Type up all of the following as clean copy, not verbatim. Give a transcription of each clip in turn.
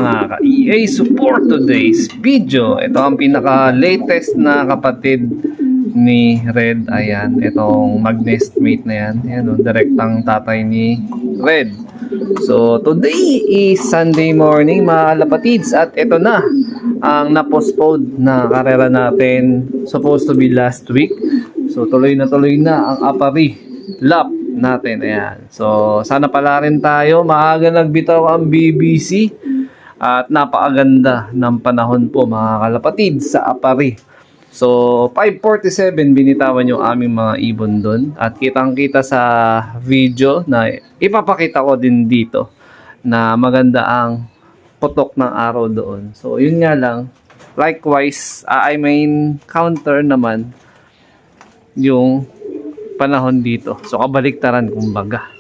mga ka-EA support today's video. Ito ang pinaka-latest na kapatid ni Red. Ayan, itong mag-nestmate na yan. Ayan, direktang tatay ni Red. So, today is Sunday morning mga kalapatids. At ito na ang na-postpone na karera natin. Supposed to be last week. So, tuloy na ang Apari lap natin. Ayan. So, sana pala rin tayo. Maaga nagbitaw ang BBC. At napakaganda ng panahon po mga kalapatid sa Apari. So, 5:47 binitawan yung aming mga ibon doon. At kitang-kita sa video na ipapakita ko din dito na maganda ang putok ng araw doon. So, yun nga lang. Likewise, I mean, counter naman yung panahon dito. So, kabaliktaran kumbaga.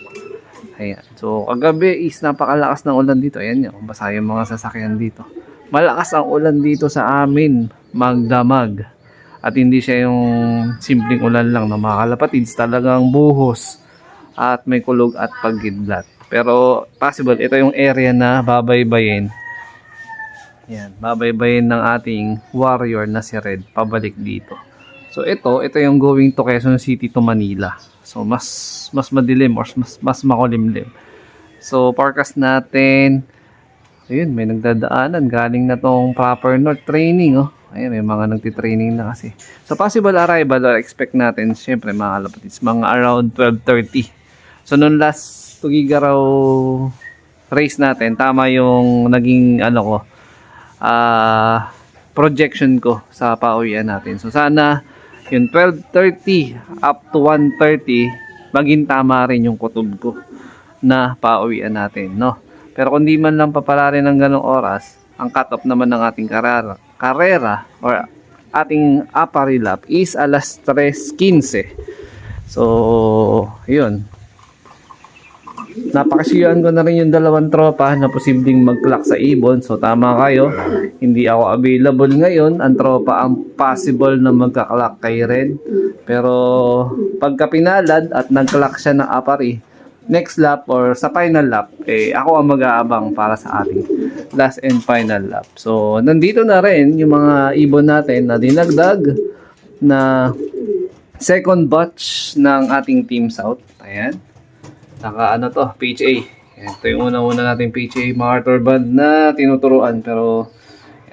Ayan. So, kagabi is napakalakas ng ulan dito. Ayan nyo, basa yung mga sasakyan dito. Malakas ang ulan dito sa amin, magdamag. At hindi siya yung simpleng ulan lang na mga kalapatids. Talagang buhos at may kulog at pagkidlat. Pero, possible, ito yung area na babaybayin. Ayan, babaybayin ng ating warrior na si Red pabalik dito. So ito yung going to Quezon City to Manila. So mas madilim or mas makulimlim. So forecast natin, ayun, may nagdadaanan galing na tong proper north training, oh. Ayun, may mga nagti-training na kasi. So possible arrival or expect natin, syempre mga kalapatids, mga around 12:30. So nung last Tugigaraw race natin, tama yung naging projection ko sa pauwian natin. So sana yung 12:30 up to 1:30 maging tama rin yung kutob ko na pauwian natin, no? Pero kung di man lang papala rin ng ganong oras, ang cut-off naman ng ating karera or ating Apari lap is alas 3:15. So, yun. Napakasiyuan ko na rin yung dalawang tropa na posibleng mag-clock sa ibon. So tama kayo, hindi ako available ngayon. Ang tropa ang possible na magka-clock kay Red. Pero pagka pinalad at nag-clock siya ng Apari, next lap or sa final lap, ako ang mag-aabang para sa ating last and final lap. So nandito na rin yung mga ibon natin na dinagdag na second batch ng ating Team South. Ayan. Naka PHA. Ito yung una-una nating PHA MacArthur band na tinuturuan pero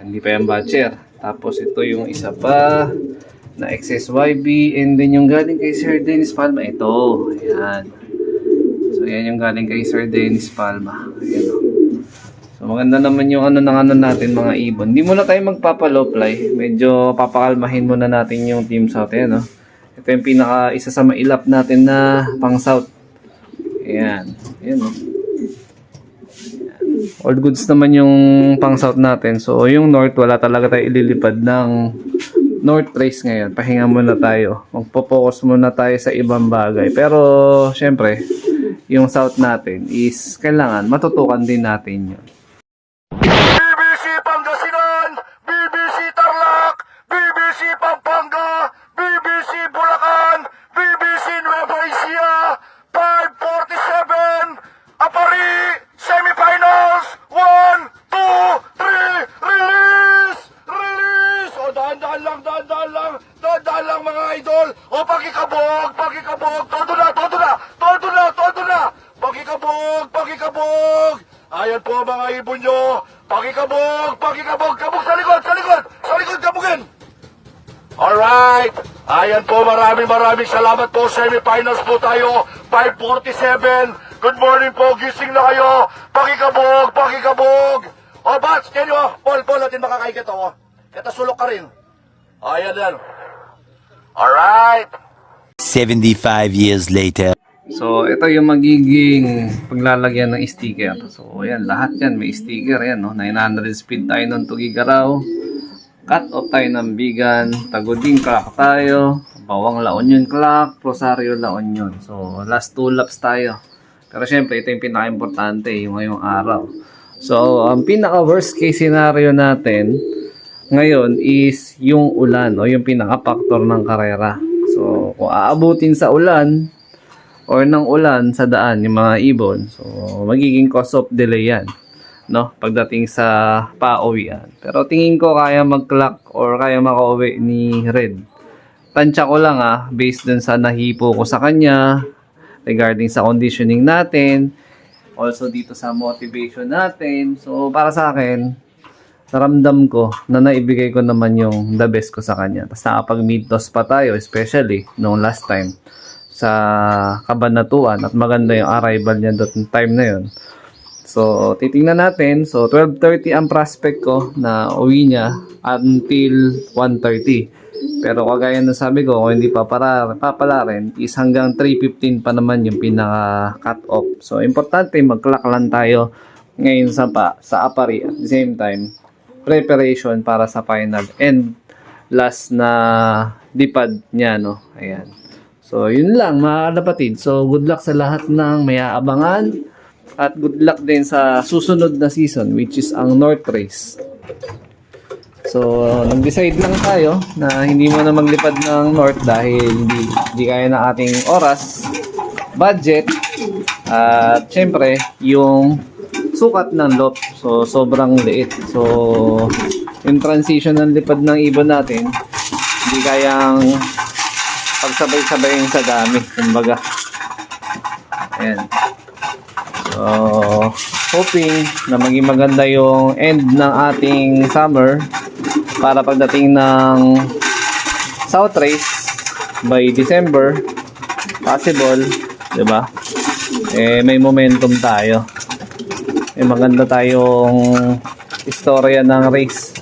hindi pa yung batcher. Tapos ito yung isa pa na XSYB and then yung galing kay Sir Dennis Palma. Ito. Ayan. So yan yung galing kay Sir Dennis Palma. Ayan. So maganda naman yung natin mga ibon. Hindi muna tayo magpapa-low fly. Medyo papakalmahin muna natin yung Team South. Ayan, no? Ito yung isa sa mailap natin na pang South. Ayan. Ayan, oh. All goods naman yung pang south natin. So, yung north, wala talaga tayo ililipad ng north race ngayon. Pahinga muna tayo. Magpo-focus muna tayo sa ibang bagay. Pero, syempre, yung south natin is kailangan matutukan din natin yun. BBC Pangasinan, BBC Tarlac, BBC Pampanga, BBC Bulacan, BBC Nueva Ecija, 5:47, Apari, semifinals, 1, 2, 3, release! Release! O, dahan-dahan lang mga idol. O, pakikabog, todo na, pakikabog. Ayan po mga ibon nyo, pakikabog, kabog sa likod, kabugin. Alright, ayan po, maraming salamat po. Semifinals po tayo, 5:47. Good morning po, gising na kayo. Pakikabog. O, Bats, kanyo, Paul, natin makakaigit ako. Kata sulok ka rin. Ayan yan. Alright. 75 years later. So, ito yung magiging paglalagyan ng sticker. So, ayan, lahat yan may sticker. Ayan, no? 900 speed tayo ng Tugigaraw. Cut off tayo ng Bigan, Taguding clock tayo, Bawang La Union clock, Rosario La Union. So, last 2 laps tayo. Pero syempre, ito yung pinaka-importante yung ngayong araw. So, ang pinaka-worst case scenario natin ngayon is yung ulan o yung pinaka-factor ng karera. So, kung aabutin sa ulan or ng ulan sa daan yung mga ibon, so magiging cause of delay yan. no, pagdating sa pauwian. Pero tingin ko kaya mag-clock or kaya makauwi ni Red. Tansya ko lang based dun sa nahipo ko sa kanya regarding sa conditioning natin, also dito sa motivation natin. So para sa akin, naramdam ko na naibigay ko naman yung the best ko sa kanya. Tapos nakapag mid toss pa tayo, especially nung last time sa Cabanatuan, at maganda yung arrival niya doon time na yun. So titingnan natin. So 12:30 ang prospect ko na uwi niya until 1:30. Pero kagaya ng sabi ko, kung hindi papala rin, is hanggang 3:15 pa naman yung pinaka cut off. So importante mag-clock lang tayo ngayon sa Apari. At the same time, preparation para sa final and last na dipad niya, no? Ayan. So yun lang mga kapatid. So good luck sa lahat ng may aabangan. At good luck din sa susunod na season, which is ang North Race. So, nag-decide lang tayo na hindi mo na maglipad ng North dahil hindi kaya ng ating oras, budget, at syempre, yung sukat ng loop. So, sobrang liit. So, yung transition ng lipad ng ibon natin, hindi kayang pagsabay-sabayin sa dami. Kumbaga. Ayan. So, hoping na maging maganda yung end ng ating summer para pagdating ng South Race by December, possible, 'di ba? May momentum tayo. Maganda tayong istorya ng race.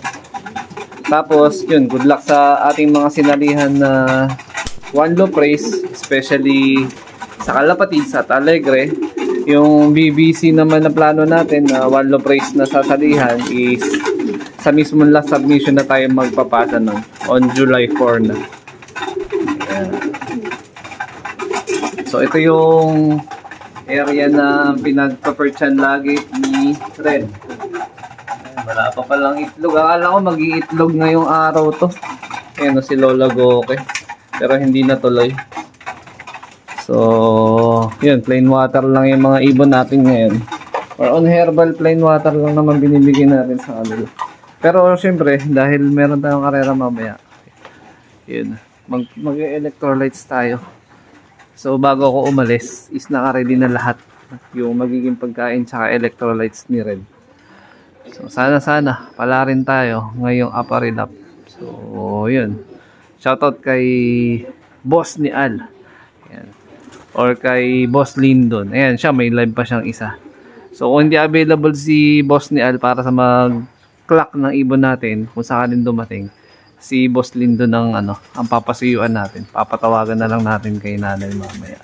Tapos, yun, good luck sa ating mga sinalihan na one loop race, especially sa Kalapatid, sa Alegre. Yung BBC naman na plano natin na one loop race na sasalihan is sa mismo last submission na tayo magpapasa nun on July 4 na. Ayan. So ito yung area na pinagpa-perchan lagi ni Red. Ayan, wala pa palang itlog. Akala ko mag-iitlog ngayong araw to. Ayan si Lola Goke. Pero hindi natuloy. So, yun, plain water lang yung mga ibon natin ngayon. Or on herbal, plain water lang naman binibigyan natin sa kanila. Pero syempre, dahil meron tayong karera mamaya, yun, mag-electrolytes tayo. So, bago ako umalis, is naka-ready na lahat yung magiging pagkain tsaka electrolytes ni Red. So, sana pala rin tayo ngayong Aparilap. So, yun. Shoutout kay Boss ni Al. Yan. Or kay Boss Lindon. Ayan, siya may live pa siyang isa. So kung hindi available si Boss ni Al para sa mag-clock ng ibon natin, kung sakaling dumating, si Boss Lindon ang papasuyuan natin. Papatawagan na lang natin kay nanay mamaya.